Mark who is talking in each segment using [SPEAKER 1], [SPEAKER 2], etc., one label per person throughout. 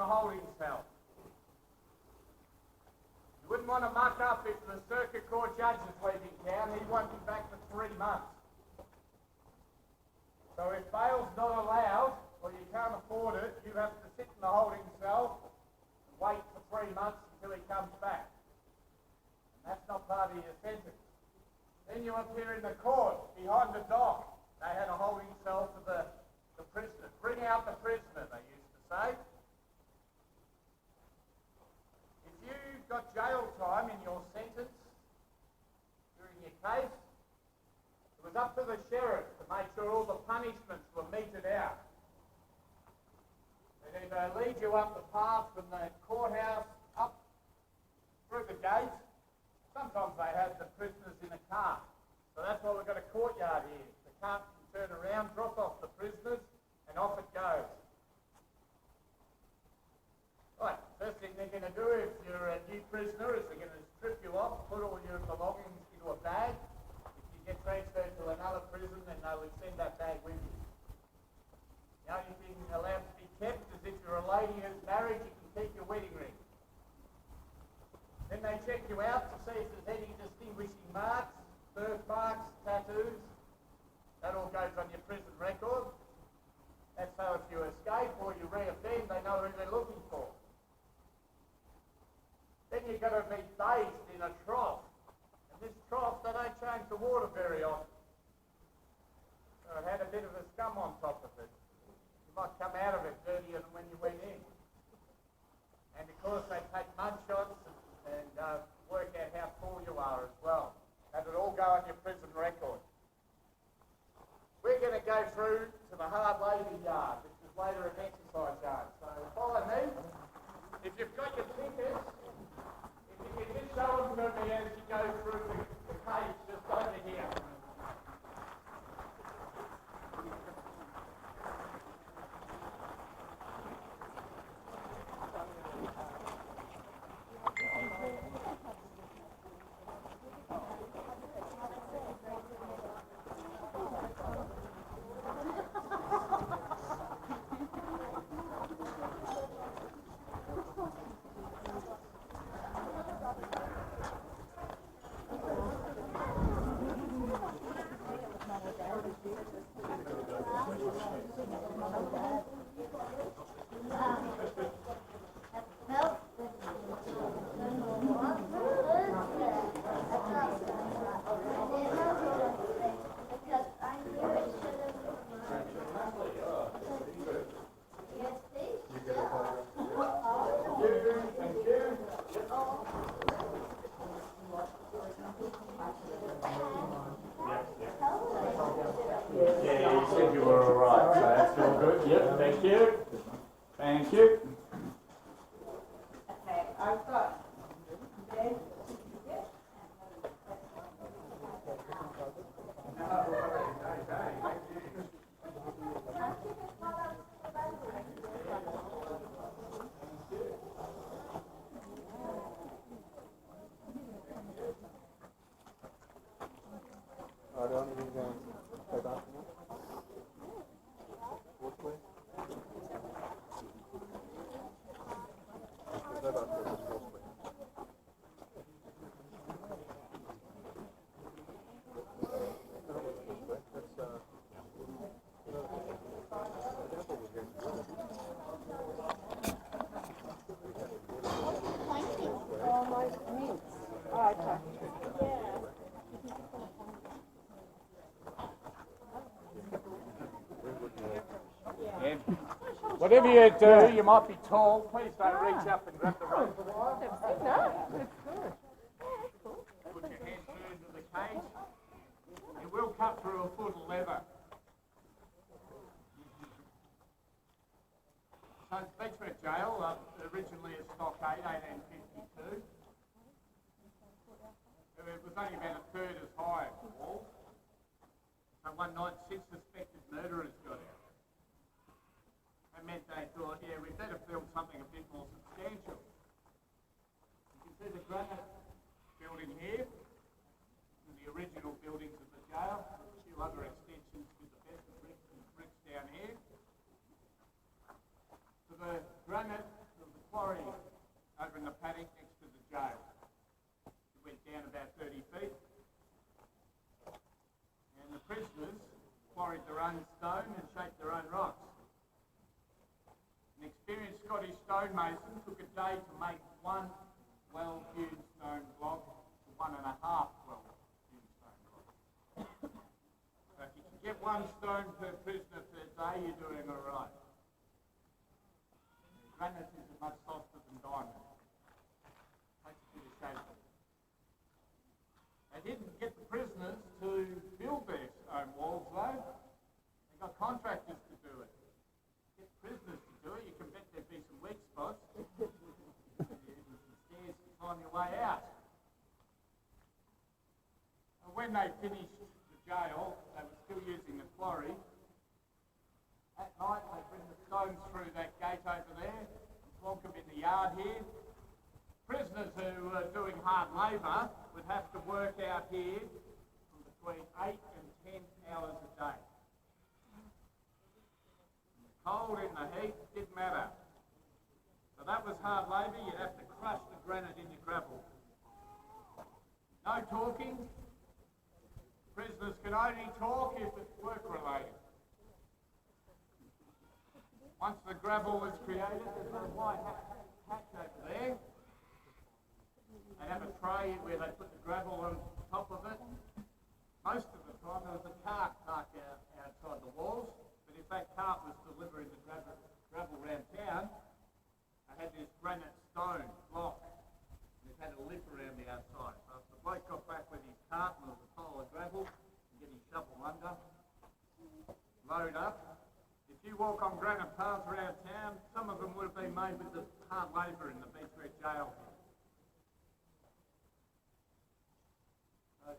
[SPEAKER 1] the holding cell. You wouldn't want to muck up if the circuit court judge is leaving town. He'd want you back for 3 months. So if bail's not allowed, or you can't afford it, you have to sit in the holding cell and wait for 3 months until he comes back. And that's not part of your sentence. Then you appear in the court, behind the dock. They had a holding cell for the prisoner. Bring out the prisoner, they used to say. If you got jail time in your sentence during your case, it was up to the sheriff to make sure all the punishments were meted out. They'd either lead you up the path from the courthouse up through the gate. Sometimes they had the prisoners in a cart. So that's why we've got a courtyard here. The cart can turn around, drop off the prisoners, and off it goes. Right, first thing they're going to do if you're a new prisoner is they're going to strip you off, put all your belongings into a bag. If you get transferred to another prison, then they would send that bag with you. The only thing allowed to be kept is if you're a lady who's married, you can keep your wedding ring. Then they check you out to see if there's any distinguishing marks, birthmarks, tattoos. That all goes on your prison record. That's so if you escape or you re-offend, they know who they're looking for. Then you've got to be bathed in a trough. And this trough, they don't change the water very often. So it had a bit of a scum on top of it. You might come out of it dirtier than when you went in. And of course they take mud shots and work out how tall you are as well. That would all go on your prison record. We're going to go through to the hard labour yard, which is later an exercise yard. So follow me. If you've got your tickets, if you can just show them to me as you go through the cage just over here. Thank you.
[SPEAKER 2] Okay, I've got this.
[SPEAKER 1] Whatever you do, you might be tall. Please don't reach up and grab the rope.
[SPEAKER 2] No, it's good.
[SPEAKER 1] Put your hand through into the cage. It will cut through a foot of leather. So it's Beechworth Gaol, originally a stockade, 1852. It was only about a third as high as the wall. So one night 6 suspected murderers got out. That meant they thought, yeah, we better build something a bit more substantial. You can see the granite building here, and the original buildings of the jail, a few other extensions with the best of bricks and bricks down here. So the granite make their own stone and shape their own rocks. An experienced Scottish stonemason took a day to make one well-hewn stone block to 1.5 well-hewn stone blocks. So if you can get one stone per prisoner per day, you're doing all right. Granite is much softer than diamond. Takes a bit of shaping. They didn't get the prisoners to build their own walls though. They got contractors to do it. Get prisoners to do it, you can bet there'd be some weak spots. Some stairs to climb your way out. And when they finished the jail, they were still using the quarry. At night they bring the stones through that gate over there, plonk them in the yard here. Prisoners who were doing hard labour would have to work out here from between 8 and 10 hours a day. In the cold, in the heat, didn't matter. So that was hard labour. You'd have to crush the granite in your gravel. No talking. Prisoners can only talk if it's work-related. Once the gravel was created, there's a white hatch over there. They have a tray where they put the gravel on top of it. Most of the time there was a cart parked outside the walls, but if that cart was delivering the gravel around town, they had this granite stone block, and it had a lip around the outside. So if the bloke got back with his cart and there was a pile of gravel, he'd get his shovel under, load up. If you walk on granite paths around town, some of them would have been made with the hard labour in the Beechworth Jail.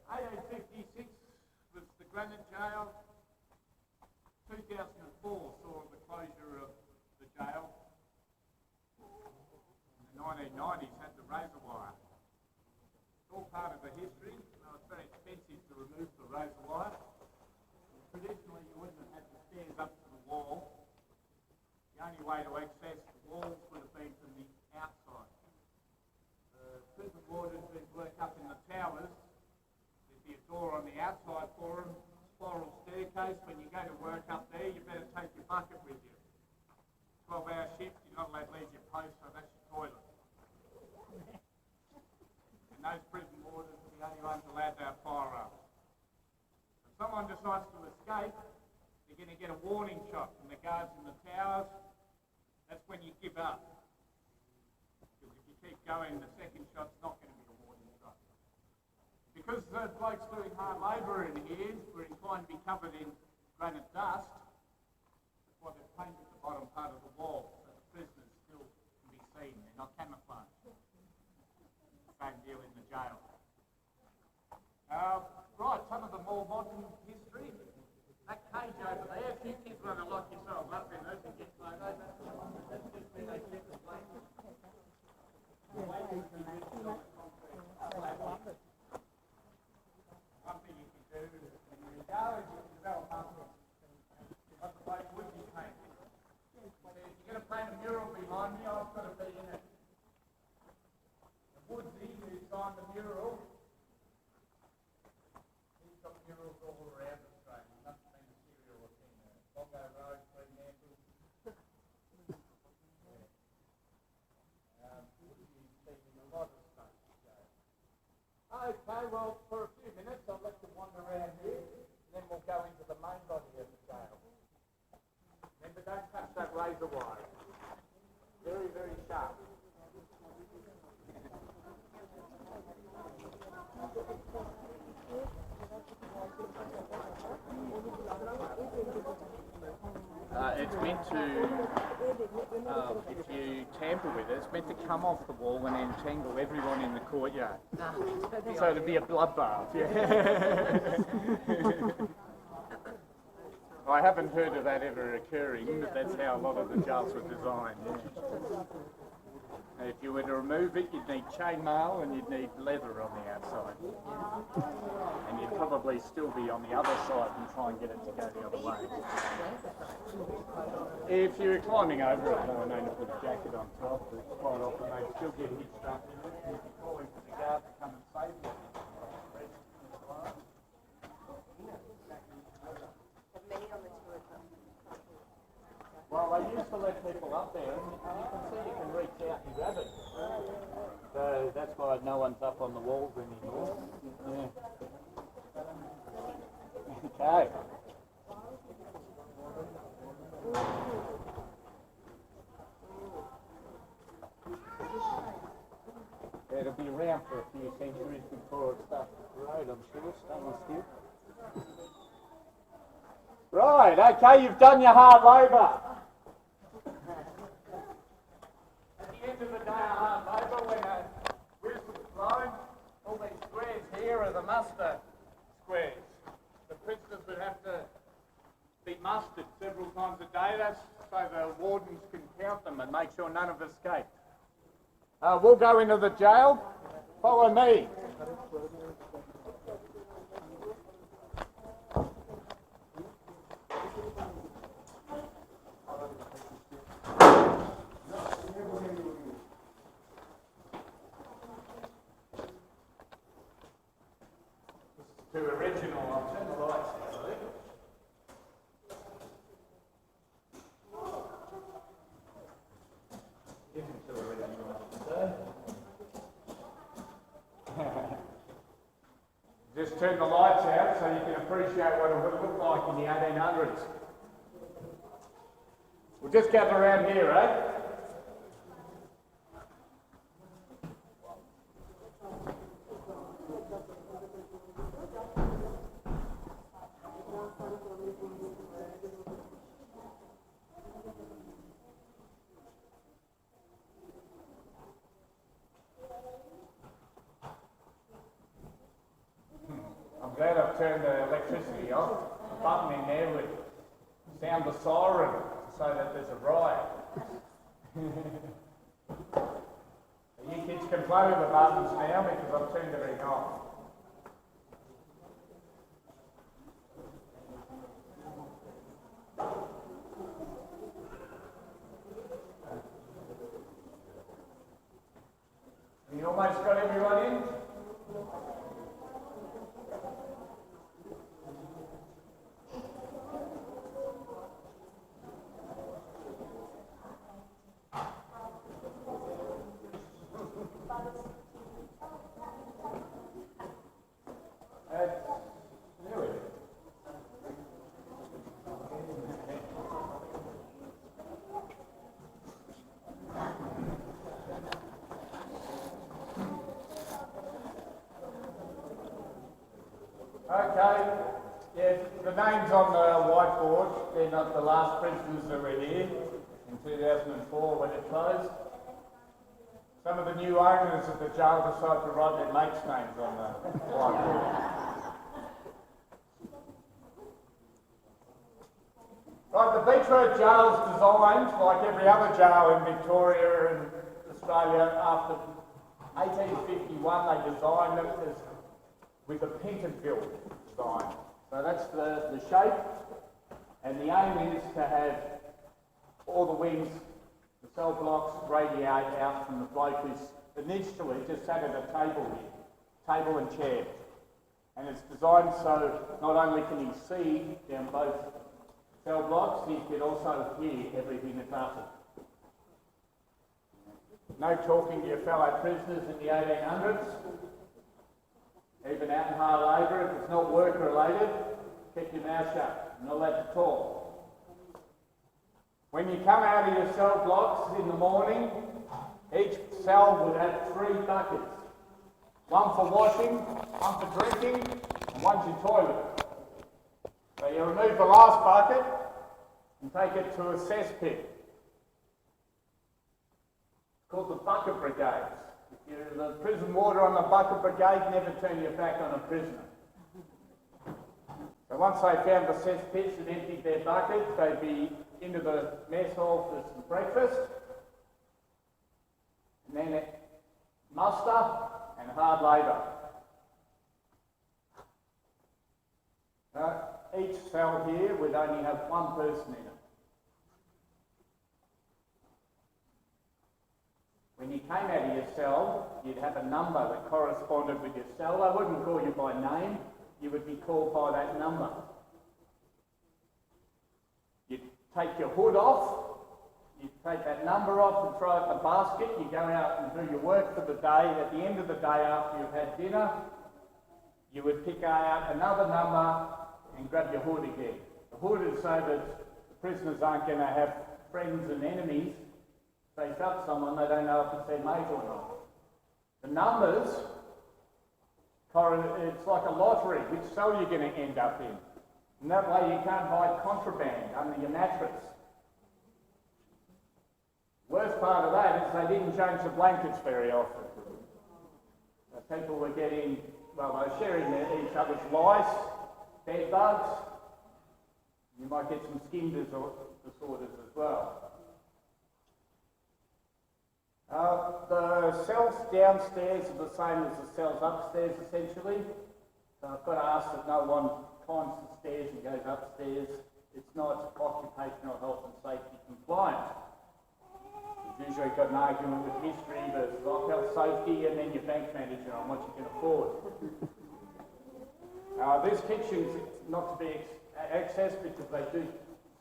[SPEAKER 1] 1856 was the granite jail. 2004 saw the closure of the jail. In the 1990s had the razor wire. It's all part of the history. It's very expensive to remove the razor wire. Traditionally you wouldn't have had the stairs up to the wall. The only way to access the walls would have been from the outside. The prison wardens would work up in the towers. There'd be a door on the outside for them, spiral staircase. When you go to work up there, you better take your bucket with you. 12-hour shift, you're not allowed to leave your post, so that's your toilet. And those prison wardens are the only ones allowed to have firearms. If someone decides to escape, you're going to get a warning shot from the guards in the towers. That's when you give up. Because if you keep going, the second shot's not going to be a warning shot. Because the blokes doing hard labour in here were inclined to be covered in granite dust, that's why they've painted the bottom part of the wall, so the prisoners still can be seen. They're not camouflaged. Same deal in the jail. Right, some of the more modern history. That cage over there, if you kids want to lock yourselves up in it and get photos, that's just where they keep the plate. One thing you can do when you go is you can develop something. What the place would be painted. So if you're going to paint a mural behind me, I've got to be in it. The Woodsy who signed the mural, he's got murals all around Australia. He must have been a serial offender. Bongo Road, Fremantle. Woodsy speaking a lot of stuff. Okay, well, for a few minutes I'll let you wander around here, and then we'll go into the main body of the jail. Remember, don't touch that razor wire. Very, very sharp. It's meant to, if you tamper with it, it's meant to come off the wall and entangle everyone in the courtyard. So it'll be a bloodbath, yeah. I haven't heard of that ever occurring, but that's how a lot of the jails were designed. Yeah. If you were to remove it, you'd need chainmail and you'd need leather on the outside. And you'd probably still be on the other side and try and get it to go the other way. If you're climbing over it, no need to put a jacket on top, but quite often they still get hitched up in it. And if you call in for the guard to come and save you,
[SPEAKER 3] Have many on
[SPEAKER 1] to let people up there, and you can see you can reach out and grab it. So that's why no one's up on the walls anymore. Yeah. Okay. It'll be around for a few centuries before it starts to corrode, I'm sure, stainless steel. Right, okay, you've done your hard labour. At the end of the day of hard labour, when a whistle's blown, all these squares here are the muster squares. The prisoners would have to be mustered several times a day, that's so the wardens can count them and make sure none have escaped. We'll go into the jail. Follow me. Too original. I'll turn the lights down, I think. Isn't too original, I should say. Just turn the lights out so you can appreciate what it would look like in the 1800s. We'll just gather around here, eh? I'm glad I've turned the electricity off. The button in there would sound the siren so that there's a riot. You kids can play with the buttons now because I've turned everything off. You almost got everyone in? Okay, yeah, the names on the whiteboard, they're not the last prisoners that were here in 2004 when it closed. Some of the new owners of the jail decided to write their mates' names on the whiteboard. Right, the Beechworth jail is designed, like every other jail in Victoria and Australia, after 1851 they designed them as with a Pentonville design. So that's the shape, and the aim is to have all the wings, the cell blocks radiate out from the bloke who's initially just sat at a table here, table and chair. And it's designed so not only can he see down both cell blocks, he can also hear everything that's uttered. No talking to your fellow prisoners in the 1800s. Even out in hard labour, if it's not work related, keep your mouth shut. You're not allowed to talk. When you come out of your cell blocks in the morning, each cell would have 3 buckets. One for washing, one for drinking, and one's your toilet. So you remove the last bucket and take it to a cesspit. It's called the bucket brigades. If you're the prison warder on the bucket brigade, never turn your back on a prisoner. So once they found the cesspits and emptied their buckets, they'd be into the mess hall for some breakfast, and then muster and hard labour. Each cell here would only have one person in it. When you came out of your cell, you'd have a number that corresponded with your cell. They wouldn't call you by name, you would be called by that number. You'd take your hood off, You take that number off and throw it in the basket. You go out and do your work for the day. At the end of the day, after you've had dinner, you would pick out another number and grab your hood again. The hood is so that the prisoners aren't going to have friends and enemies face up someone they don't know if it's their mate or not. The numbers, it's like a lottery, which cell you're going to end up in. And that way you can't hide contraband under your mattress. Worst part of that is they didn't change the blankets very often. People were getting, well, they were sharing each other's lice, bed bugs. You might get some skin disorders as well. The cells downstairs are the same as the cells upstairs, essentially. So I've got to ask that no one climbs the stairs and goes upstairs. It's not occupational health and safety compliant. You've usually got an argument with history versus health safety and then your bank manager on what you can afford. This kitchen's not to be accessed because they do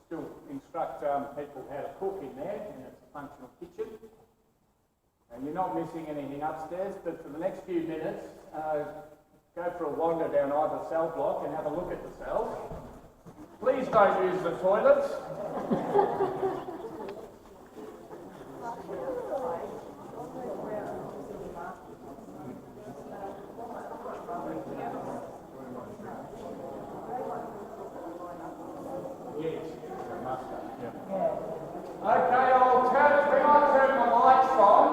[SPEAKER 1] still instruct people how to cook in there, and it's a functional kitchen. And you're not missing anything upstairs, but for the next few minutes, go for a wander down either cell block and have a look at the cells. Please don't use the toilets. Yes, a mustard, yeah. Okay, when I turn the lights on,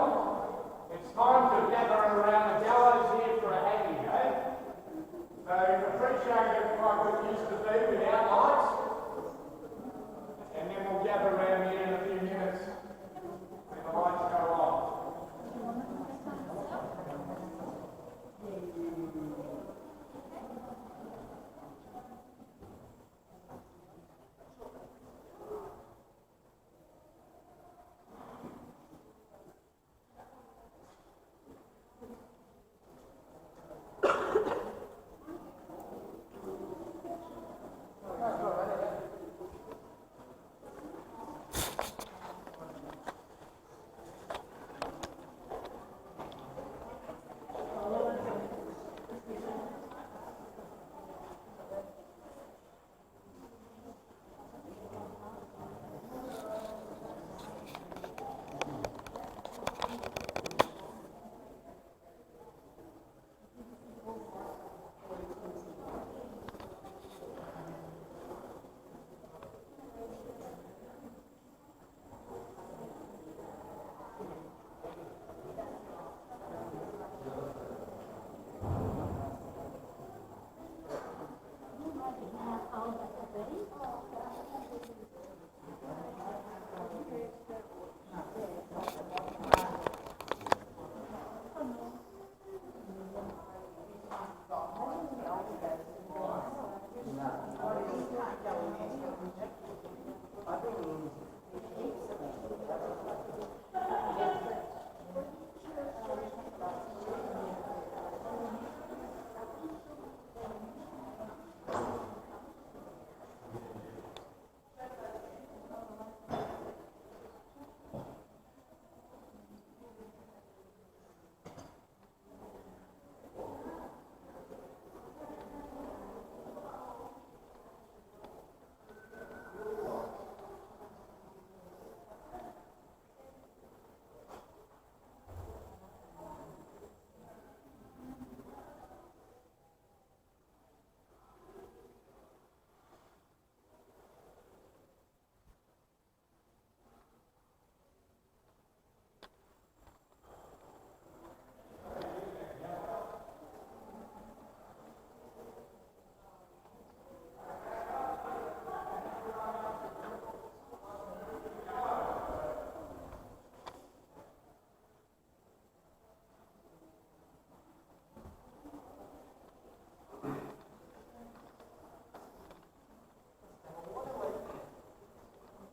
[SPEAKER 1] it's time to gather around the gallows here for a hanging, eh? So appreciate it like we used to do without lights. And then we'll gather around here in a few minutes when the lights go on.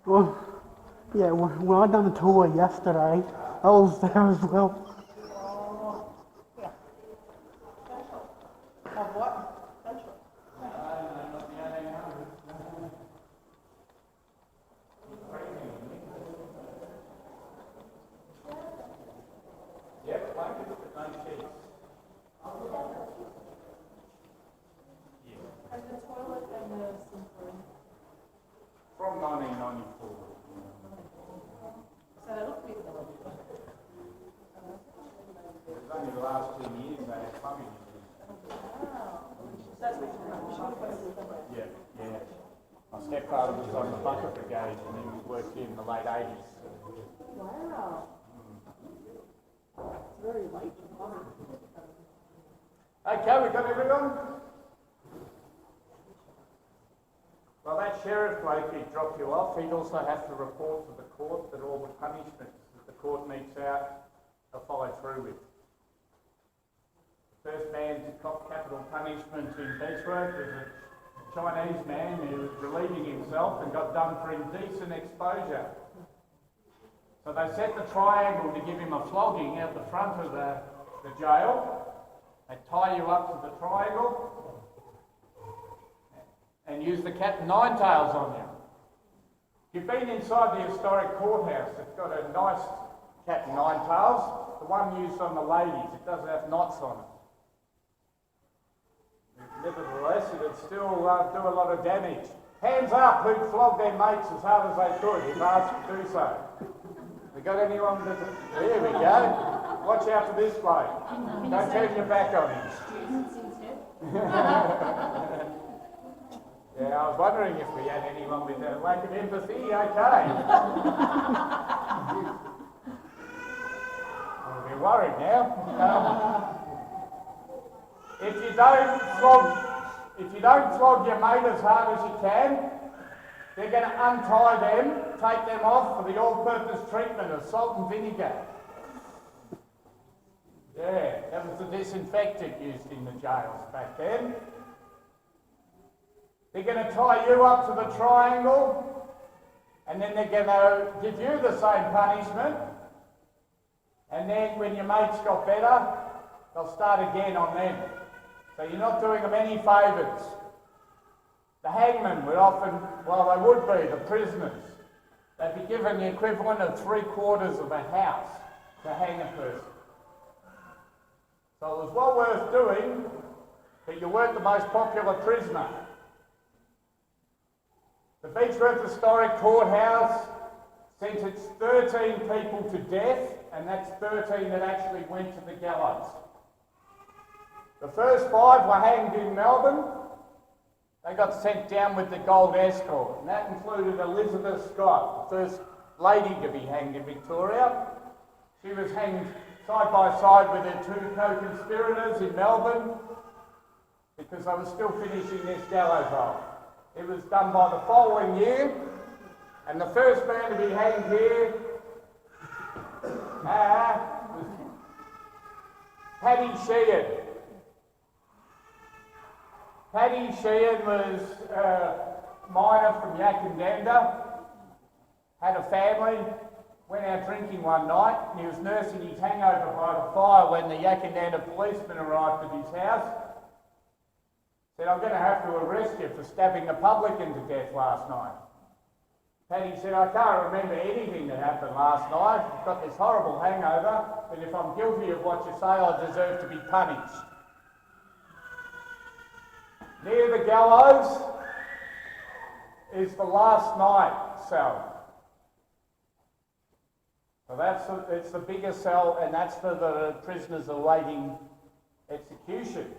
[SPEAKER 3] Well, yeah, when I done the tour yesterday, I was there as well.
[SPEAKER 2] Of what? Central.
[SPEAKER 1] Yeah, yeah. My stepfather was on the bucket brigade and he worked in the late 80s.
[SPEAKER 2] Wow. It's very late.
[SPEAKER 1] Okay, we got everyone? Well, that sheriff bloke who dropped you off, he'd also have to report to the court that all the punishments that the court metes out are followed through with. The first man to cop capital punishment in Beechworth was a Chinese man who was relieving himself and got done for indecent exposure. So they set the triangle to give him a flogging out the front of the jail. They tie you up to the triangle and use the cat and nine tails on you. You've been inside the historic courthouse. It's got a nice cat and nine tails. The one used on the ladies, it doesn't have knots on it. Nevertheless, it'd still do a lot of damage. Hands up who'd flog their mates as hard as they could if asked to do so. We got anyone that... There we go. Watch out for this bloke. Don't turn your back on him.
[SPEAKER 2] Students instead?
[SPEAKER 1] Yeah, I was wondering if we had anyone with a lack of empathy. Okay. I'll be worried now. If you don't flog your mate as hard as you can, they're going to untie them, take them off for the all-purpose treatment of salt and vinegar. Yeah, that was the disinfectant used in the jails back then. They're going to tie you up to the triangle, and then they're going to give you the same punishment, and then when your mates got better, they'll start again on them. So you're not doing them any favours. The hangman would often, well, they would be, the prisoners, they'd be given the equivalent of 3/4 of a house to hang a person. So it was well worth doing, but you weren't the most popular prisoner. The Beechworth Historic Courthouse sentenced 13 people to death, and that's 13 that actually went to the gallows. The first 5 were hanged in Melbourne. They got sent down with the gold escort, and that included Elizabeth Scott, the first lady to be hanged in Victoria. She was hanged side by side with her 2 co-conspirators in Melbourne because they were still finishing this gallows roll. It was done by the following year, and the first man to be hanged here was Paddy Sheehan. Paddy Sheehan was a miner from Yakandanda, had a family, went out drinking one night, and he was nursing his hangover by the fire when the Yakandanda policeman arrived at his house. Said, I'm going to have to arrest you for stabbing a publican to death last night. Paddy said, I can't remember anything that happened last night. I've got this horrible hangover, but if I'm guilty of what you say, I deserve to be punished. Near the gallows is the last night cell. So it's the biggest cell, and that's for the prisoners awaiting execution.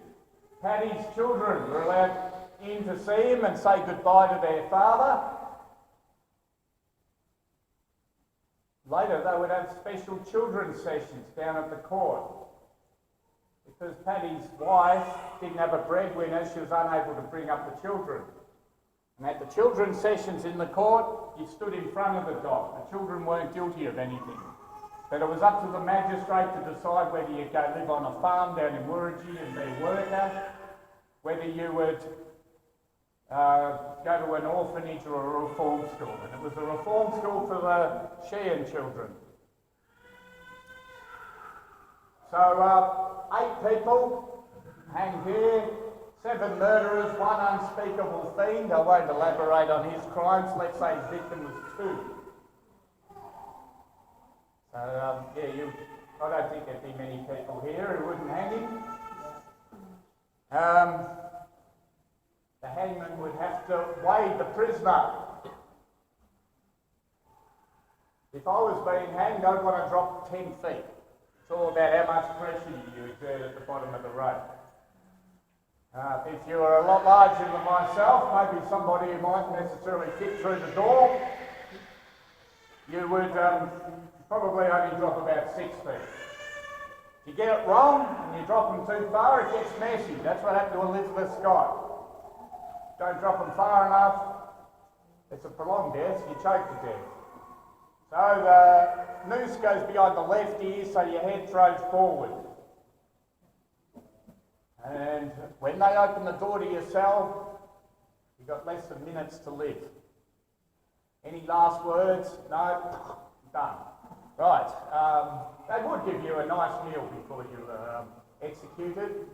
[SPEAKER 1] Paddy's children were allowed in to see him and say goodbye to their father. Later they would have special children's sessions down at the court. Because Paddy's wife didn't have a breadwinner, she was unable to bring up the children. And at the children's sessions in the court, you stood in front of the dock. The children weren't guilty of anything. But it was up to the magistrate to decide whether you'd go live on a farm down in Wurrigi and be a worker, whether you would go to an orphanage or a reform school. And it was a reform school for the Sheehan children. So 8 people hanged here, 7 murderers, 1 unspeakable fiend. I won't elaborate on his crimes. Let's say his victim was 2. So I don't think there'd be many people here who wouldn't hang him. The hangman would have to weigh the prisoner. If I was being hanged, I'd want to drop 10 feet. It's all about how much pressure you exert at the bottom of the rope. If you were a lot larger than myself, maybe somebody who might necessarily fit through the door, you would probably only drop about 6 feet. If you get it wrong and you drop them too far, it gets messy. That's what happened to Elizabeth Scott. Don't drop them far enough, it's a prolonged death, you choke to death. So the noose goes behind the left ear so your head throws forward. And when they open the door to your cell, you've got less than minutes to live. Any last words? No? Done. Right. They would give you a nice meal before you were executed,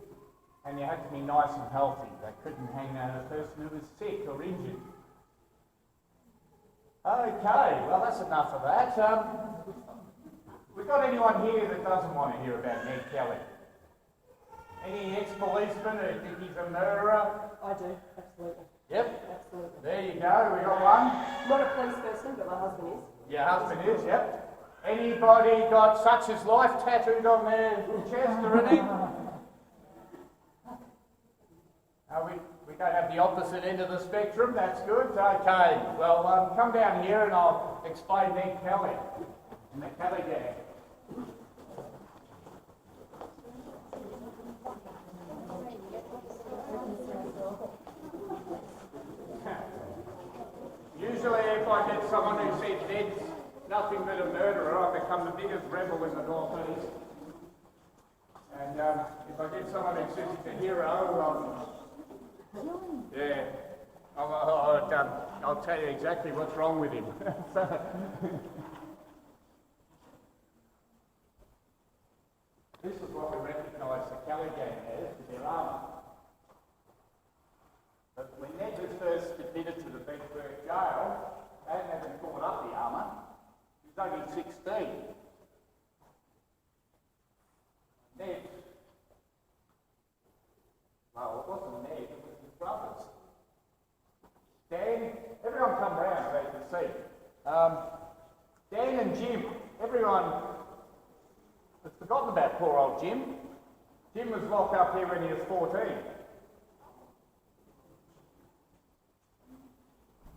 [SPEAKER 1] and you had to be nice and healthy. They couldn't hang out a person who was sick or injured. Okay, well that's enough of that. We got anyone here that doesn't want to hear about Ned Kelly? Any ex-policeman who think he's a murderer?
[SPEAKER 2] I do, absolutely.
[SPEAKER 1] Yep.
[SPEAKER 2] Absolutely.
[SPEAKER 1] There you go, we got one.
[SPEAKER 2] Not a police person, but my husband is.
[SPEAKER 1] Your husband is, yep. Anybody got such as life tattooed on their chest or anything? We don't have the opposite end of the spectrum, that's good. Okay, well, come down here and I'll explain Ned Kelly and the Kelly gang. Usually if I get someone who says Ned's nothing but a murderer, I become the biggest rebel in the North East. And if I get someone who says he's a hero, yeah, I'll tell you exactly what's wrong with him. This is what we recognise the Kelly gang as, their armour. But when Ned was first admitted to the Beechworth Gaol, they hadn't caught up the armour. He was only 16. Ned, well, it wasn't Ned, it was his brothers. Dan, everyone come round so you can see. Dan and Jim, everyone has forgotten about poor old Jim. Jim was locked up here when he was 14.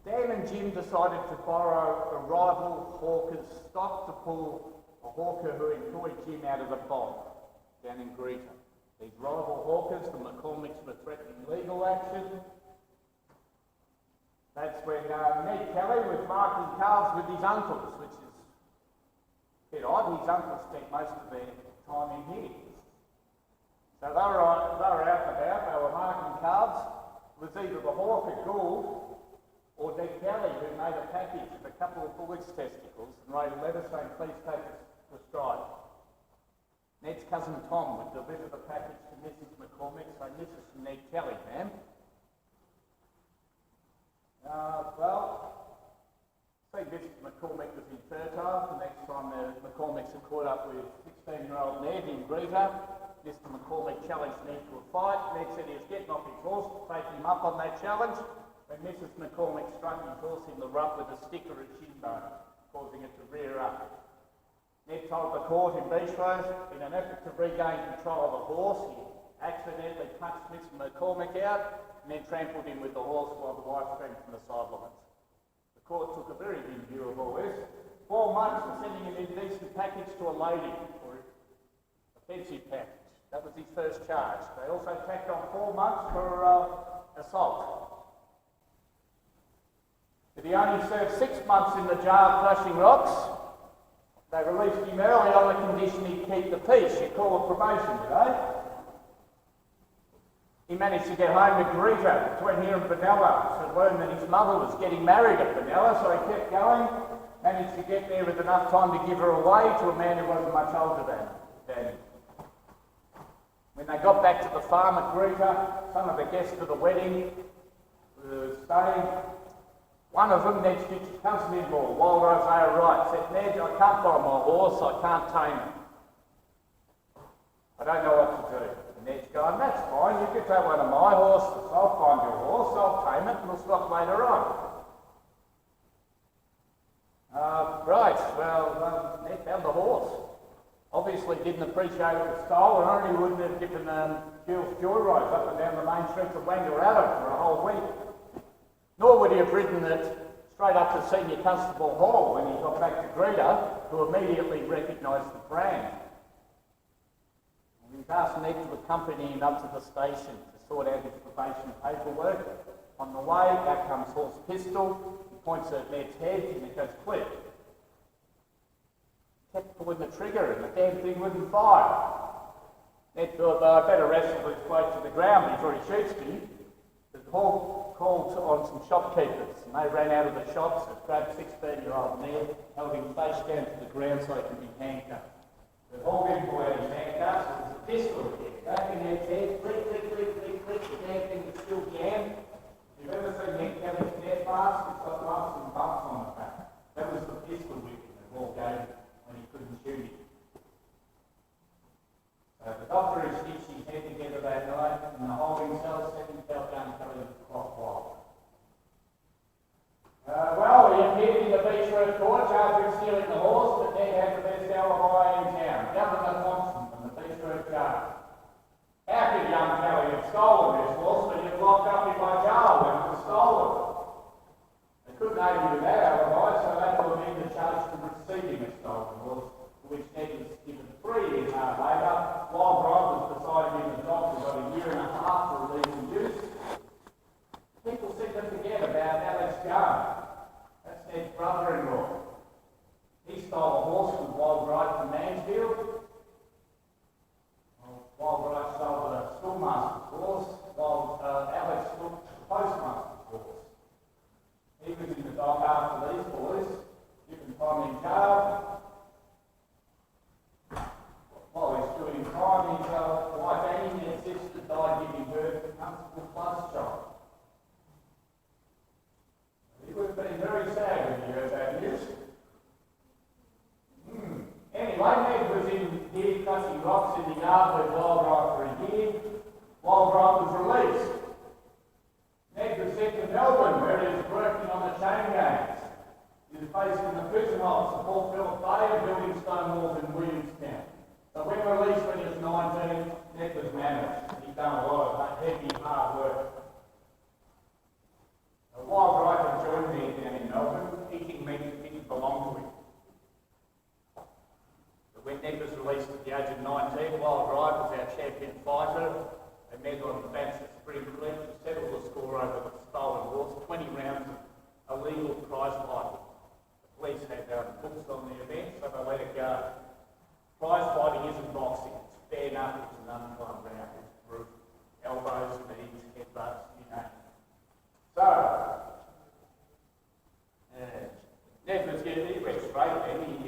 [SPEAKER 1] Dan and Jim decided to borrow a rival hawker's stock to pull a hawker who employed Jim out of the bog down in Greta. These rival hawkers, the McCormicks, were threatening legal action. That's when Ned Kelly was marking calves with his uncles, which is a bit odd. His uncles spent most of their time in here. So they were out and about, they were marking calves. It was either the hawker Gould or Ned Kelly who made a package of a couple of bullocks' testicles and wrote a letter saying, please take us to strike. Ned's cousin Tom would deliver the package to Mrs. McCormick, so this is from Ned Kelly, ma'am. See, Mrs. McCormick was infertile. The next time the McCormicks had caught up with 16-year-old Ned in Greta, Mr. McCormick challenged Ned to a fight. Ned said he was getting off his horse to take him up on that challenge, when Mrs. McCormick struck his horse in the rump with a stick or a shin bone, causing it to rear up. Ned told the court in Beechworth, in an effort to regain control of the horse, he accidentally punched Mr. McCormick out and then trampled him with the horse while the wife screamed from the sidelines. The court took a very dim view of all this. 4 months for sending an indecent package to a lady, or offensive package. That was his first charge. They also tacked on 4 months for assault. But he only served 6 months in the jail crushing rocks. They released him early on the condition he'd keep the peace. You call it probation today. He managed to get home to Greta between here and Benalla to learn that his mother was getting married at Benalla, so he kept going, managed to get there with enough time to give her away to a man who wasn't much older than him. When they got back to the farm at Greta, some of the guests for the wedding were staying. One of them, Ned's future cousin-in-law, Walter Isaiah Wright, said, Ned, I can't buy my horse, I can't tame it. I don't know what to do. And Ned's going, that's fine, you can take one of my horses, I'll find your horse, I'll tame it, and we'll stop later on. Right, well, Ned found the horse. obviously didn't appreciate it was stolen, or he wouldn't have given Gil's joyrides up and down the main streets of Wangaratta for a whole week. Nor would he have ridden it straight up to Senior Constable Hall when he got back to Greta, who immediately recognised the brand. He was asked Ned to accompany him up to the station to sort out his probation paperwork. On the way, out comes Hall's pistol. He points at Ned's head and it goes click. Kept pulling the trigger and the damn thing wouldn't fire. Ned thought, I better wrestle this bloke to the ground before he shoots me. But Hall called on some shopkeepers and they ran out of the shops and grabbed 16-year-old Ned, held him face down to the ground so he could be handcuffed. The Hall didn't pull out his handcuffs, it was a pistol again. Back in Ned's head, click, click, click, click, click, the damn thing was still jammed. If you've ever seen Ned Kelly's death mask, it's got lumps and bumps on the back. That was the pistol whipping that Hall gave him when he couldn't shoot him. The doctor had stitched his head together that night in the holding cell, second felt young Kelly was clock wild. Well, he appeared in the Beechworth court charged with stealing the horse, but Ned had the best alibi in town. Governor Thompson from the Beechworth charge. How could young Kelly have stolen this horse when he was locked up in my jail when it was stolen? They couldn't argue with that alibi, so they had to amend the charge to receiving a stolen horse, for which Ned was given 3 years hard labour, while Brian was beside him in the dock for about a year and a half for illegal use. People seem to forget about Alex Gunn. That's Ned's brother-in-law. He stole a horse from Wild Bright from Mansfield. Wild Bright stole the schoolmaster's horse, while Alex took the postmaster's horse. He was in the dock after these boys, given time in jail. While he's doing time, his wife Annie and his sister died giving birth to Constable Plus child. He would have been very sad when he heard that news. Anyway, Ned was in here cutting rocks in the yard with Wildright for a year. Wildright was released. Ned was sent to Melbourne where he was working on the chain gangs. He was based in the prison office of Port Phillip Bay and building stone walls in Williamstown. So when released when he was 19, Ned was managed. He'd done a lot of heavy, hard work. Wildright had joined me down in Melbourne, eating meat that didn't belong to him. But when Ned was released at the age of 19, Wildright was our champion fighter. They met on the banks of Spring Creek to settle the score over the stolen horse, 20 rounds of illegal prize fighting. The police had books on the event, so they let it go. Prize fighting isn't boxing, it's bare knuckles and untimed round. It's brutal. Elbows, knees, headbutts, you know. So, Ned was getting, he went straight then, he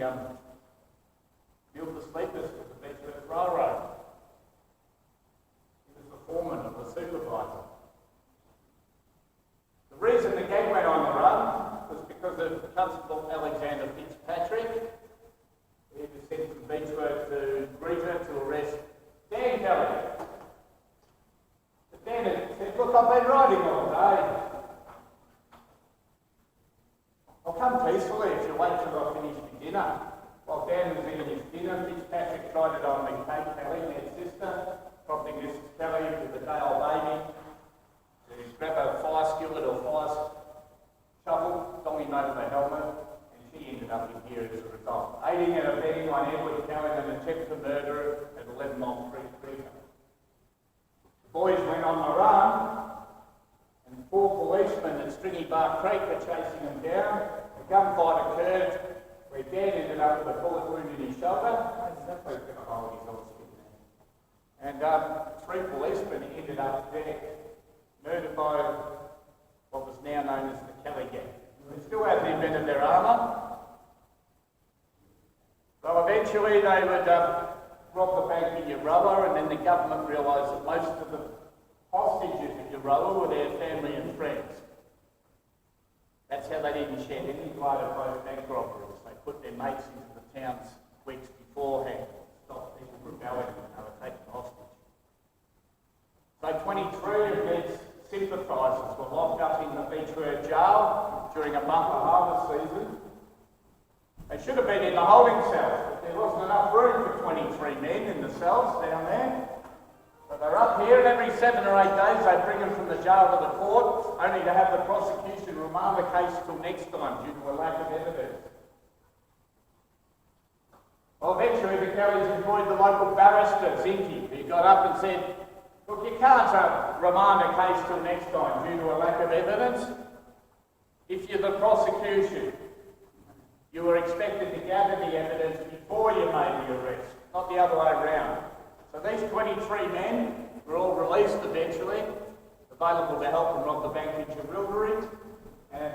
[SPEAKER 1] built the sleepers with the Beechworth Railroad. He was the foreman of the supervisor. The reason the gang went on the run was because of Constable Alexander Fitzpatrick. He was sent from Beechworth to Greta to arrest Dan Kelly. But Dan had said, look, I've been riding all day. I'll come peacefully if you wait till I finish my dinner. While Dan was eating his dinner, Fitzpatrick tried it on me, Kate Kelly, Ned's sister, prompting Mrs. Kelly with the Gaol baby to grab a fire skillet or fire shovel, dong him over the helmet, and she ended up in here as a result. Aiding and abetting on Edward Kelly and an attempt to murder at 11 Mile Creek prison. The boys went on the run, and 4 policemen at Stringy Bar Creek were chasing them down. A gunfight occurred where Dan ended up with a bullet wound in his shoulder. That's going to hold his horse in there. And 3 policemen ended up dead, murdered by what was now known as the Kelly gang. They still hadn't invented their armour. So eventually they would rob the bank in Yarrowah, and then the government realised that most of the hostages in Yarrowah were their family and friends. That's how they didn't shed any blood at both bank robberies. They put their mates into the towns weeks beforehand to stop people rebelling when they were taken hostage. So 23 of Ned's sympathisers were locked up in the Beechworth jail during a bumper harvest season. They should have been in the holding cells, but their wasn't enough room for 23 men in the cells down there. So they're up here, and every 7 or 8 days they bring them from the jail to the court, only to have the prosecution remand the case till next time due to a lack of evidence. Well, eventually the Kellys employed the local barrister, Zinke, who got up and said, look, you can't remand a case till next time due to a lack of evidence. If you're the prosecution, you were expected to gather the evidence before you made the arrest, not the other way around. So these 23 men were all released eventually, available to help them rob the bank in Jerilderie, and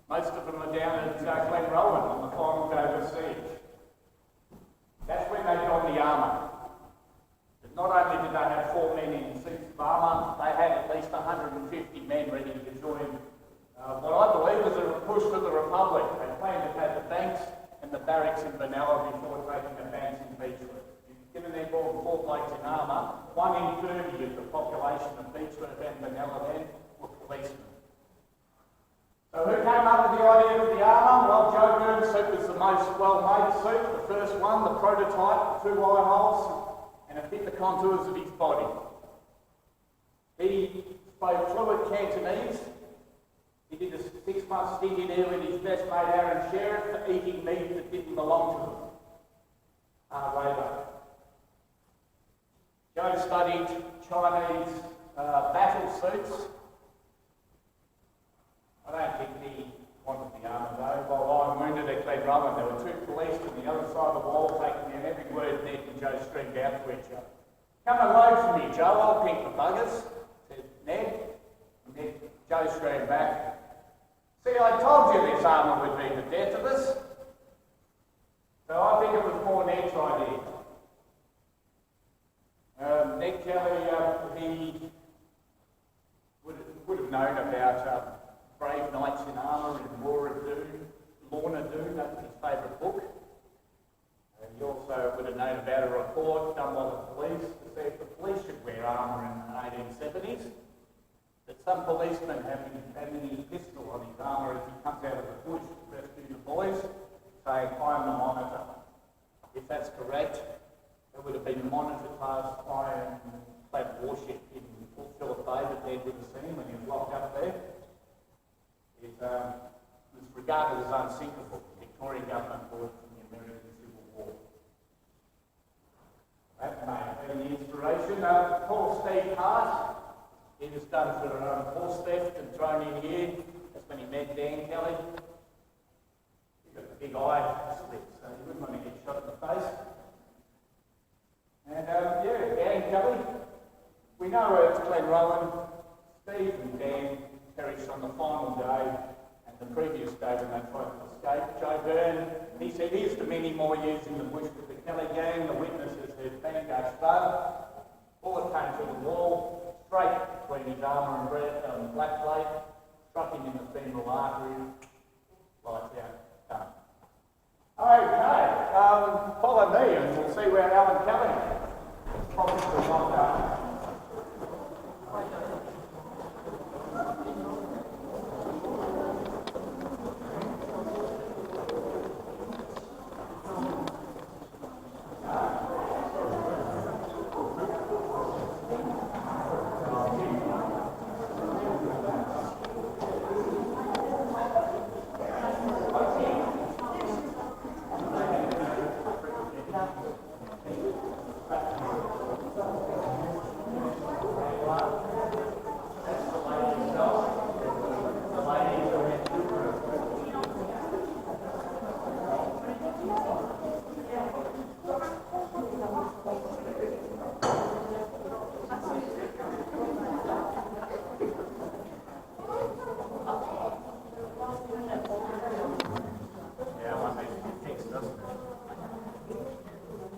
[SPEAKER 1] most of them are down at Glenrowan on the final day of the siege. That's when they joined the armour. But not only did they have 4 men in suits of armour, they had at least 150 men ready to join what I believe was a push for the Republic. They planned to have the banks and the barracks in Benalla before taking the banks in Beechworth. Given they're more than 4 blokes in armour, 1 in 30 of the population of Beechworth and Benalla then were policemen. So who came up with the idea of the armour? Well, Joe Byrne's suit was the most well-made suit, the first one, the prototype, 2 eye holes, and it fit the contours of his body. He spoke fluent Cantonese. He did a 6-month stint in there with his best mate Aaron Sherritt for eating meat that didn't belong to them. Hard labour. Joe studied Chinese battle suits. I don't think he wanted the armour though. While I'm wounded at Glenrowan, there were 2 police on the other side of the wall taking in every word Ned and Joe screamed out to each other. Come and load for me, Joe, I'll pink the buggers, said Ned. And then Joe screamed back, see, I told you this armour would be the death of us. So I think it was more Ned's idea. Ned Kelly, he would have known about Brave Knights in Armour and Lorna Doone, that was his favourite book. And he also would have known about a report done by the police that said the police should wear armour in the 1870s. That some policeman having his pistol on his armour as he comes out of the bush to rescue the boys, saying, I am the monitor. If that's correct, it would have been the monitor class ironclad warship in Port Phillip Bay that Ned would have seen when he was locked up there. It was regarded as unsinkable. The Victorian government bought it from the American Civil War. That may have been the inspiration. Poor Steve Hart, he was done for horse theft and thrown in here. That's when he met Dan Kelly. He got a big eye slit, so he wouldn't want to get shot in the face. And Dan Kelly, we know it's Glenrowan. Steve and Dan perished on the final day and the previous day when they tried to escape. Joe Byrne, he said, here's to many more years in the bush with the Kelly gang. The witnesses heard Vanguard spud. Bullet came through the wall, straight between his armour and black plate, struck him in the femoral artery. Lights out, done. Okay, follow me and we'll see where Alan Kelly probably was not done.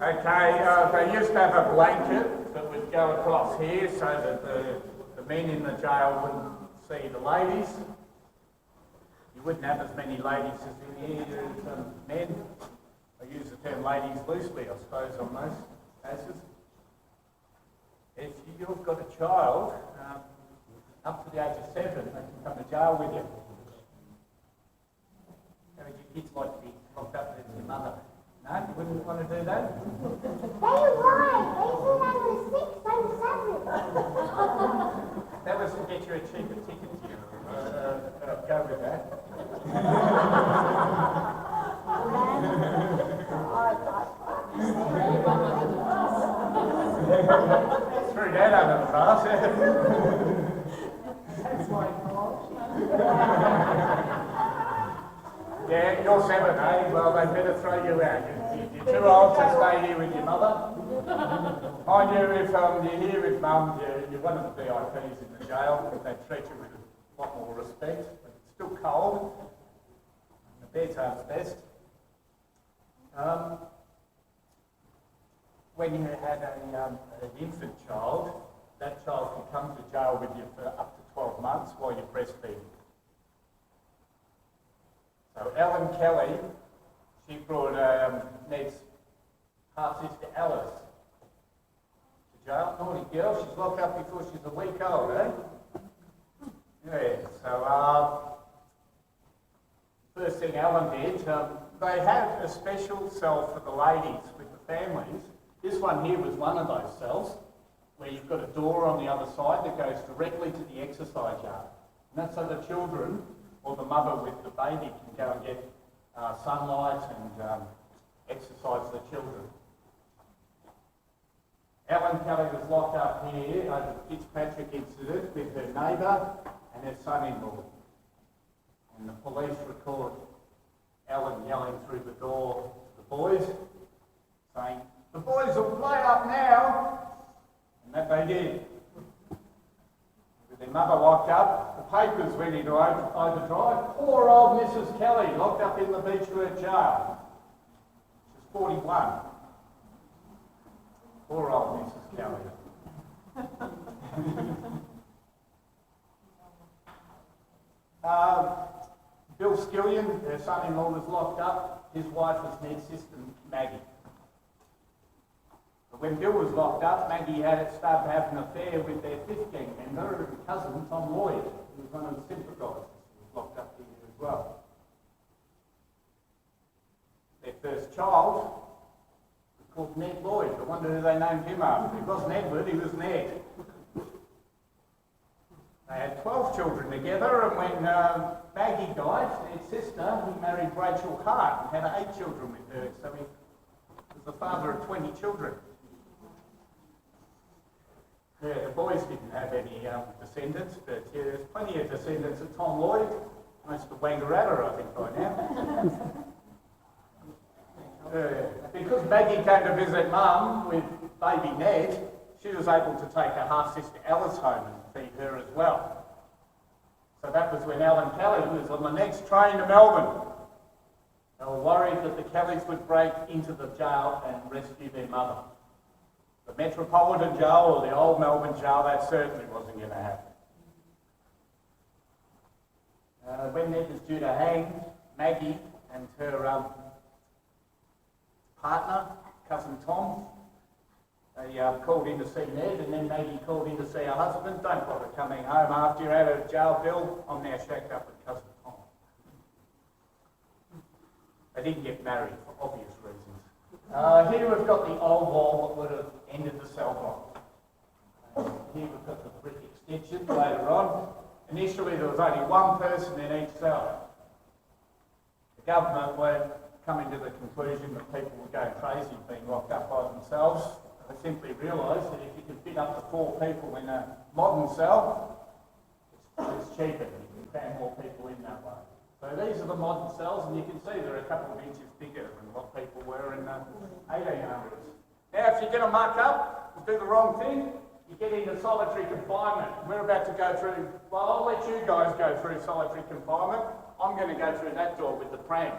[SPEAKER 1] Okay, they used to have a blanket that would go across here so that the men in the jail wouldn't see the ladies. You wouldn't have as many ladies as in here as men. I use the term ladies loosely, I suppose, on most cases. If you've got a child up to the age of 7, they can come to jail with you. How would your kids like to be locked up with your mother? No, you wouldn't want to do that?
[SPEAKER 4] They lied. They said I was 6, I'm 7.
[SPEAKER 1] That was to get you a cheaper ticket to you. Go with that. Threw that under the bus.
[SPEAKER 2] That's my fault.
[SPEAKER 1] Yeah, you're 7, eh? Well, they better throw you out. You're too old to stay here with your mother. Mind you, if you're here with Mum, you're one of the VIPs in the jail. They treat you with a lot more respect. But it's still cold. The beds aren't the best. When you had an infant child, that child can come to jail with you for up to 12 months while you're breastfeeding. So Ellen Kelly, she brought Ned's half-sister Alice to jail. Naughty girl, she's locked up before she's a week old, eh? Yeah, so first thing Ellen did, they had a special cell for the ladies with the families. This one here was one of those cells where you've got a door on the other side that goes directly to the exercise yard. And that's so the children or the mother with the baby can go and get sunlight and exercise the children. Ellen Kelly was locked up here over the Fitzpatrick incident with her neighbour and her son-in-law. And the police record Ellen yelling through the door to the boys, saying, "The boys will play up now," and that they did. With their mother locked up, the papers went into overdrive. Poor old Mrs. Kelly locked up in the Beechworth jail. She's 41. Poor old Mrs. Kelly. Bill Skillion, her son-in-law, was locked up. His wife was Ned's sister, Maggie. But when Bill was locked up, Maggie started to have an affair with their 5th gang member and cousin, Tom Lloyd, who was one of the sympathisers. He was locked up here as well. Their first child was called Ned Lloyd. I wonder who they named him after. He wasn't Edward, he was Ned. They had 12 children together, and when Maggie died, Ned's sister, he married Rachel Hart and had 8 children with her, so he was the father of 20 children. Yeah, the boys didn't have any descendants, but yeah, there's plenty of descendants of Tom Lloyd, most of Wangaratta, I think, by now. Because Maggie came to visit Mum with baby Ned, she was able to take her half-sister Alice home and feed her as well. So that was when Ellen Kelly was on the next train to Melbourne. They were worried that the Kellys would break into the jail and rescue their mother. The Metropolitan Jail or the old Melbourne Jail, that certainly wasn't going to happen. When Ned was due to hang, Maggie and her partner, cousin Tom, they called in to see Ned, and then Maggie called in to see her husband. Don't bother coming home after you're out of jail, Bill. I'm now shacked up with cousin Tom. They didn't get married for obvious reasons. Here we've got the old wall that would have ended the cell block. Here we've got the brick extension later on. Initially there was only one person in each cell. The government weren't coming to the conclusion that people were going crazy being locked up by themselves. They simply realised that if you could fit up to 4 people in a modern cell, it's cheaper. You can cram more people in that way. So these are the modern cells, and you can see they're a couple of inches bigger than what people were in the 1800s. Now, if you're going to muck up and do the wrong thing, you get into solitary confinement. We're about to go through, well, I'll let you guys go through solitary confinement. I'm going to go through that door with the pram.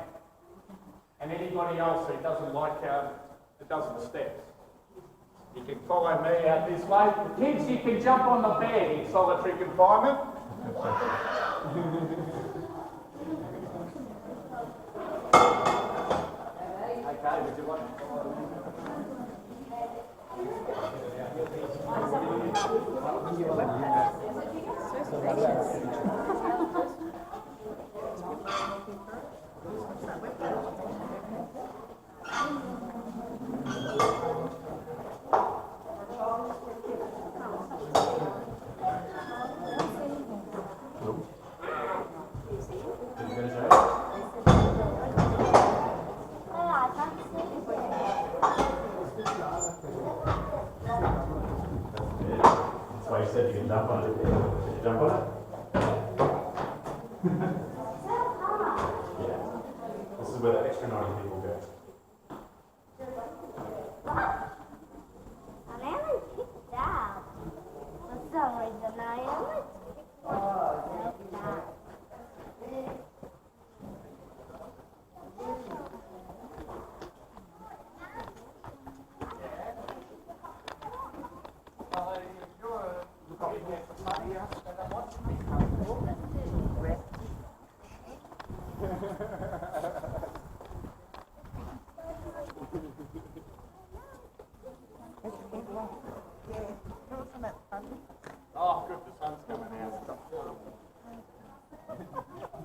[SPEAKER 1] And anybody else who doesn't like a dozen steps. You can follow me out this way. The kids, you can jump on the bed in solitary confinement. Okay, would you like to follow me?
[SPEAKER 5] jump on it. Did you jump on it? Yeah. This is where the extra naughty people go.
[SPEAKER 4] I never kicked out. For some reason, I never kicked out.
[SPEAKER 1] Oh, good, the sun's coming out. Did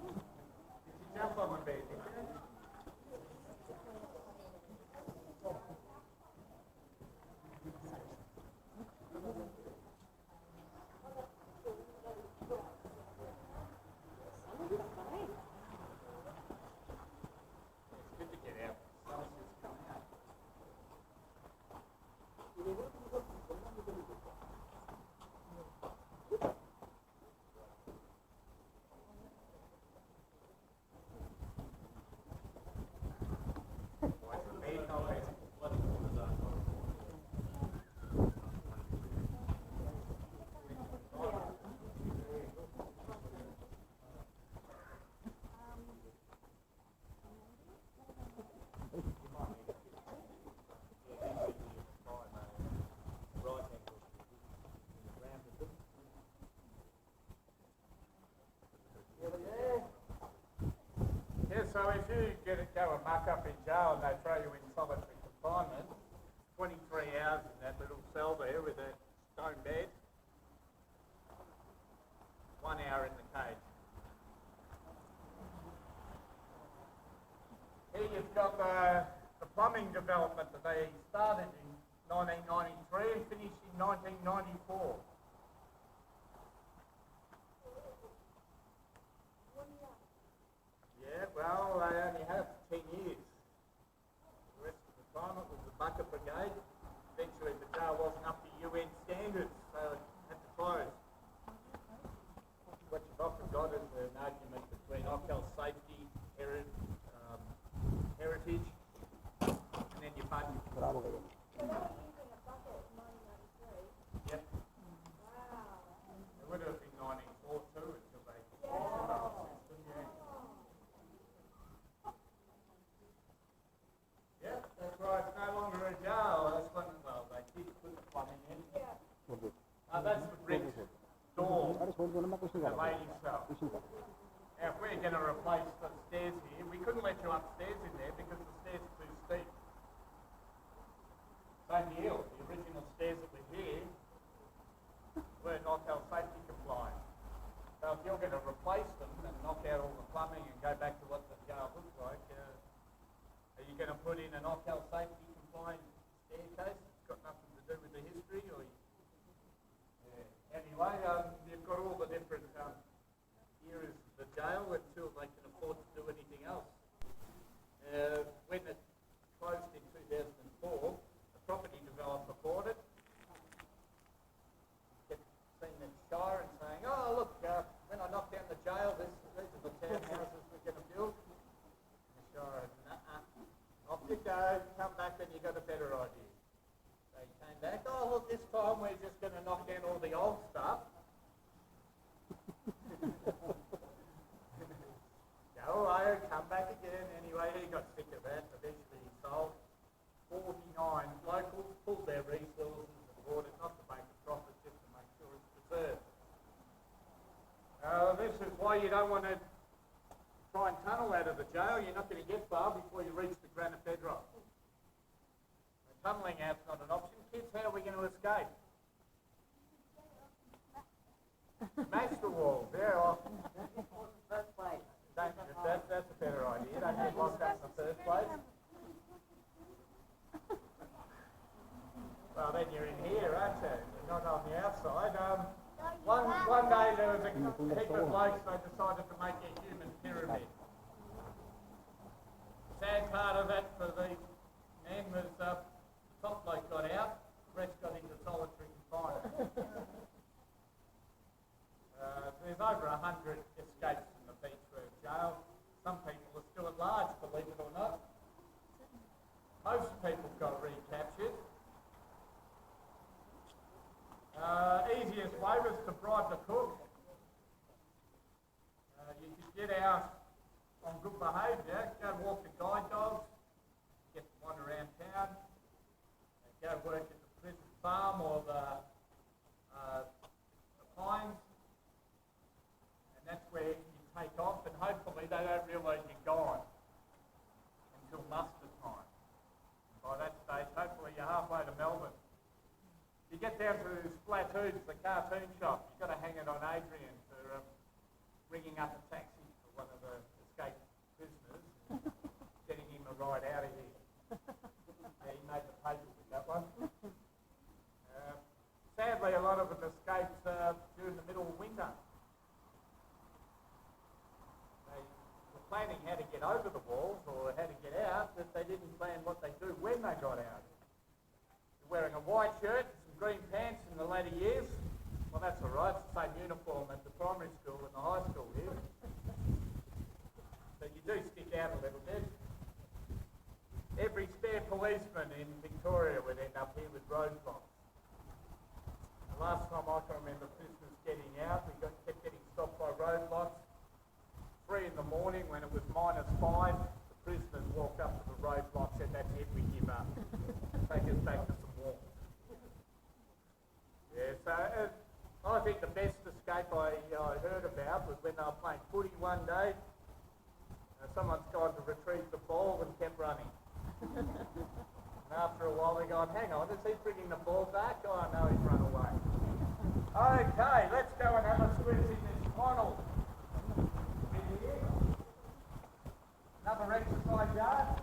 [SPEAKER 1] you jump on the bed? It's good to get out. The sun's just come out. So if you go amok up in jail and they throw you in solitary confinement, 23 hours in that little cell there with a stone bed, 1 hour in the cage. Here you've got the plumbing development that they started in 1993 and finished in 1994. Yeah, well, they only have 10 years. The rest of the time it was the bucket brigade. Eventually the jail wasn't up to UN standards, so it had to close. What you've often got is an argument between Ockel safety, heritage, and then your budget.
[SPEAKER 4] So they were using a bucket in 1993?
[SPEAKER 1] Yep.
[SPEAKER 4] Wow.
[SPEAKER 1] It would have been 94 too until they system, yeah. Yep, that's right. It's no longer a jail. That's when, well, they did put the plumbing in.
[SPEAKER 4] Yeah.
[SPEAKER 1] That's the brick door, the ladies' cell. Now, if we're going to replace the stairs here, we couldn't let you upstairs in there because the stairs are too steep. Same deal. The original stairs that were here were not health safety compliant. So if you're going to replace them and knock out all the plumbing and go back to what the jail looks like, are you going to put in an health safety compliant staircase? It's got nothing to do with the history, or anyway, you've got all the different eras of the jail until they can afford to do anything else. When it closed in 2004, a property developer bought it, kept seeing the shire and saying, oh look, when I knock down the jail, these are the townhouses we're going to build. And the shire, off you go, come back when you got a better idea. They came back, oh look, this time we're just going to knock down all the old stuff. Go away, come back again. Anyway, he got sick of that. Eventually he sold. 49 locals pulled their resources and bought it, not to make a profit, just to make sure it's preserved. This is why you don't want to try and tunnel out of the jail. You're not going to get far before you reach the granite bedrock. Tunnelling out's not an option. Kids, how are we going to escape? Smash the walls, yeah.
[SPEAKER 2] First place.
[SPEAKER 1] That's a better idea. Don't get locked up in the first place. Well, then you're in here, aren't you? You're not on the outside. One day there was a heap of blokes, they decided to make a human pyramid. The sad part of that for these men was the top bloke got out, the rest got into solitary confinement. There's over 100 escapes from the Beechworth jail. Some people are still at large, believe it or not. Most people got recaptured. Easiest way was to bribe the cook. You could get out on good behaviour, go walk the guide dogs, get to wander around town, and go work at the prison farm or the pines, and that's where you take off, and hopefully they don't realise you're gone until muster time. And by that stage, hopefully you're halfway to Melbourne. You get down to Splatoons, the cartoon shop, you've got to hang it on Adrian for ringing up a taxi for one of the escaped prisoners and getting him a ride out of here. Yeah, he made the papers with that one. Sadly, a lot of them escaped during the middle of winter. They were planning how to get over the walls or how to get out, but they didn't plan what they do when they got out. They're wearing a white shirt and some green pants in the later years. Well, that's all right. It's the same uniform at the primary school and the high school here. But you do stick out a little bit. Every spare policeman in Victoria would end up here with roadblocks. The last time I can remember prisoners getting out, we kept getting stopped by roadblocks. 3 in the morning when it was -5, the prisoners walked up to the roadblock, said, "That's it, we give up. Take us back to some warmth." Yeah, so I think the best escape I heard about was when they were playing footy one day. Someone's gone to retrieve the ball and kept running. And after a while they gone, "Hang on, is he bringing the ball back? Oh no, he's run away." Okay, let's go and have a squeeze in this final bit here. Another exercise yard.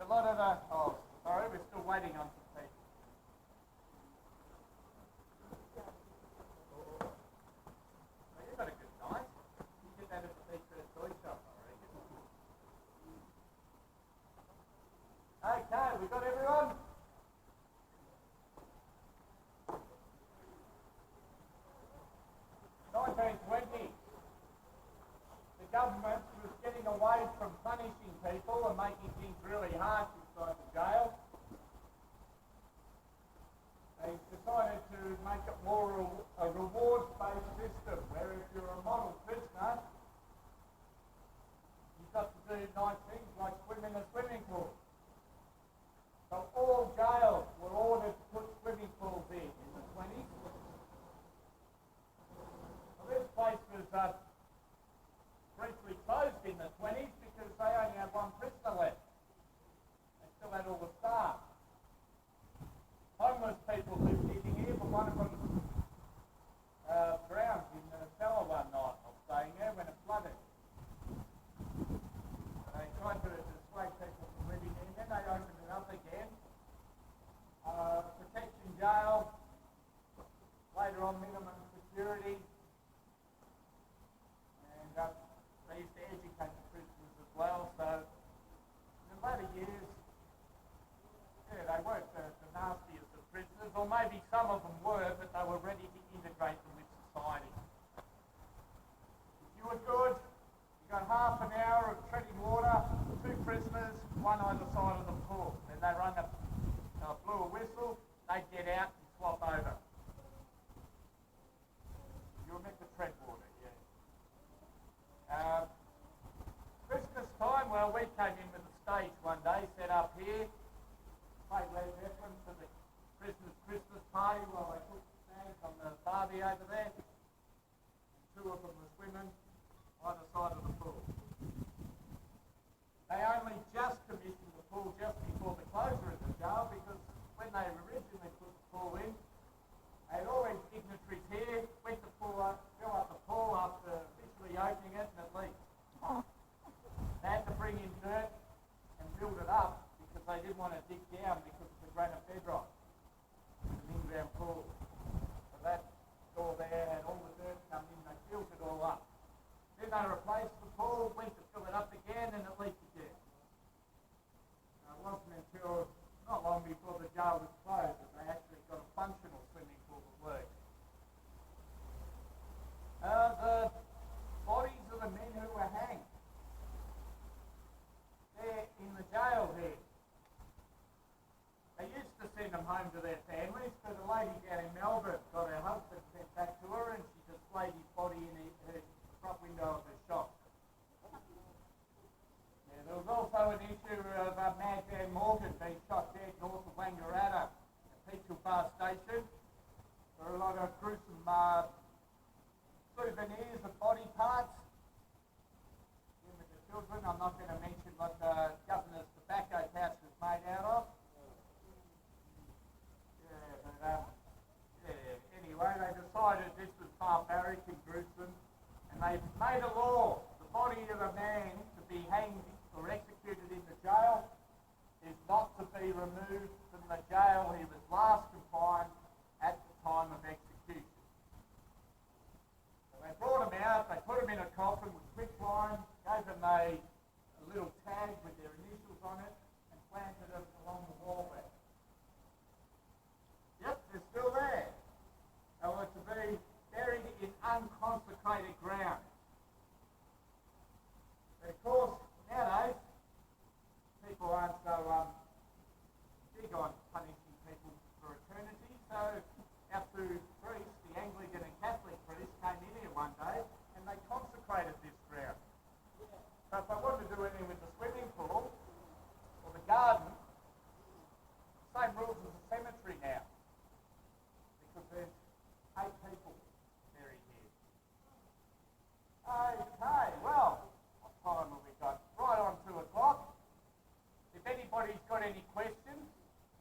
[SPEAKER 1] A lot of the, oh, sorry, we're still waiting on some people. Oh, you got a good night. You get that at the Beechworth toy shop, I reckon. Okay, we got everyone? 1920. The government was getting away from punishing people and making things really harsh inside the jail. They decided to make it more a rewards-based system, where if you're a model prisoner, you've got to do nice things like swim in a swimming pool. So all jails were ordered to put swimming pools in the 20s. Well, this place was briefly closed in the 20s because they only had one prisoner left. They still had all the staff. Homeless people lived in here, but one of them drowned in the cellar one night while staying there when it flooded. And they tried to dissuade people from living either side of the pool. Then they blew a whistle, they'd get out and swap over. You were meant to tread water, yeah. Christmas time, well, we came in with a stage one day, set up here, played Led Zeppelin for the Christmas party while they put snags on the barbie over there. And two of them were swimming either side of the pool. They only just commissioned the pool just before the closure of the jail, because when they originally put the pool in, they had all these dignitaries here, went to fill up the pool after officially opening it, and it leaked. They had to bring in dirt and build it up because they didn't want to dig down because of the granite bedrock. It's an in-ground pool. So that door there had all the dirt come in, they filled it all up. Then they replaced the pool, went to fill it up again, and it leaked again. Now, it wasn't until not long before the jail was closed that they actually got a functional swimming pool that worked. The bodies of the men who were hanged, they're in the jail here. They used to send them home to their families, but a lady down in Melbourne got her husband sent back to her, and she displayed his body in the front window of her shop. Yeah, there was also an issue of Mad Dan Morgan being shot dead north of Wangaratta at Peachtree Bar Station. There were a lot of gruesome souvenirs of body parts. In with the children, I'm not going to mention what the governor's tobacco pouch was made out of. Anyway, they decided this was barbaric and gruesome, and they made a law. The body of a man to be hanged or executed in the jail is not to be removed from the jail he was last confined at the time of execution. So they brought him out, they put him in a coffin with quicklime, gave him a little tag with their initials on it, and planted them along the wall there. Yep, they're still there. They were to be buried in unconsecrated ground. But of course, nowadays, people aren't so big on punishing people for eternity, so our two priests, the Anglican and Catholic priests, came in here one day and they consecrated this ground. So if they wanted to do anything with the swimming pool or the garden, same rules as the cemetery now. Because there's 8 people buried here. Okay, well, what time have we got? Right on 2 o'clock. If anybody's got any questions,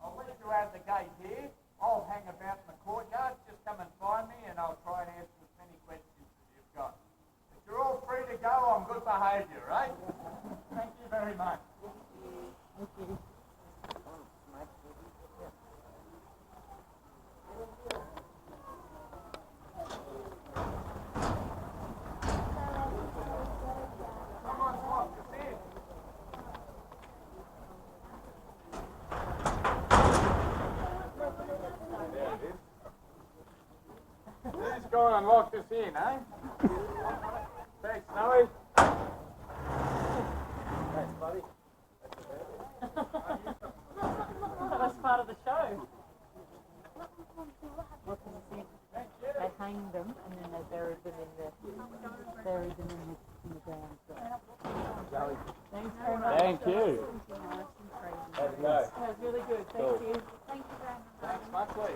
[SPEAKER 1] I'll let you out the gate here. I'll hang about in the courtyard. Just come and find me and I'll try and answer as many questions as you've got. If you're all free to go on good behaviour, right? Thank you very much.
[SPEAKER 2] Thank you.
[SPEAKER 1] Someone's locked us in. There it is. Who's gone and locked us in, eh? Thanks, Snowy. Thanks, buddy.
[SPEAKER 2] That was part of the show.
[SPEAKER 1] Thank you.
[SPEAKER 2] They hanged them and then they buried them in the ground. So. Thanks very much.
[SPEAKER 1] Thank you. How's it go?
[SPEAKER 2] That was really good. Thank
[SPEAKER 1] Cool.
[SPEAKER 2] you.
[SPEAKER 4] Thank you very much.
[SPEAKER 1] Thanks muchly.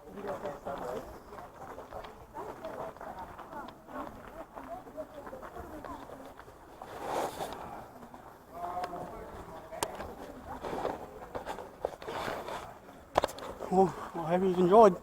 [SPEAKER 2] Have you got that somewhere?
[SPEAKER 3] Well, I hope you've enjoyed.